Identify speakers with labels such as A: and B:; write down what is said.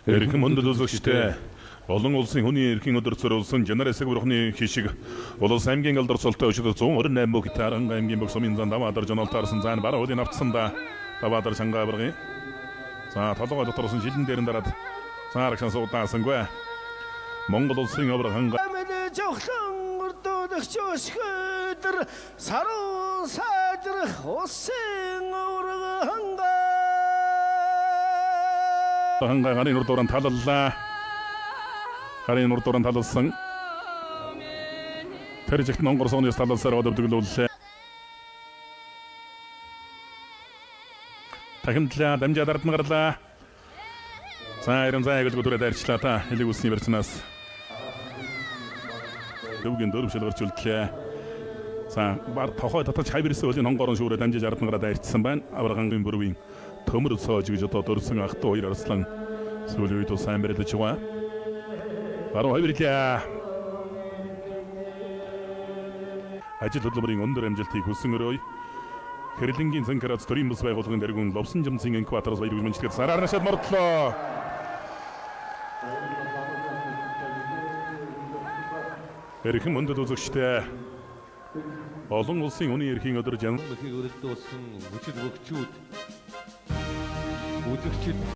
A: Эрхэм мөндөд үзэгчтэй олон улсын хүний эрхийн өдөр зориулсан Жанар эсэг бурхны хишиг улс аймгийн алдар цолтой өчигдөр 128 бүх Таранга аймгийн бүх сумын зан Даваадар жонолтаарсан зан бараа хуулийн автсанда Даваадар шангаа баргын за толгой доторсон жилэн дээрэн дараад цаарагшан суудаасангүй Монгол улсын авраг ханга
B: жоглон өрдөлөгч өсгөдөр саруу сайдрах усын авраг
A: ханга гарын урдууран талаллаа гарын урдууран талалсан тэр жигт Монгол сууны талалсаар өдөрдөглүүллээ тахимтлаа дамжаа дардна гарлаа за ирэн заа гэлгүй түрээд арчлаа та хэлэг үсний барьцнаас дөвгийн дөрвшил гарчултлаа за бар тохой татаж хайвэрсэн өлийн хонгорон шүүрээ дамжиж ардна гараад арчсан байна аврагангийн бүрвийн төмөр цоож гэж одоо дөрсөн ах トゥ хоёр арслан сүүлийн үед сайн барилж байгаа баруун хайвэрлээ ажил хөдөлмөрийн өндөр амжилтыг хүсэн өрөөе Хэрлэнгийн Цанкарац төрийн бус байгууллагын дэргүүн Ловсон жимсийн инкубатороос баяр хүргэмжлэгээр сараар нашаад мордлоо эрхэм мөндөд үзэгчтэй олон улсын хүний эрхийн өдөр
C: Жанар өрөлдөө болсон хүчит өгчүүд үзэгчид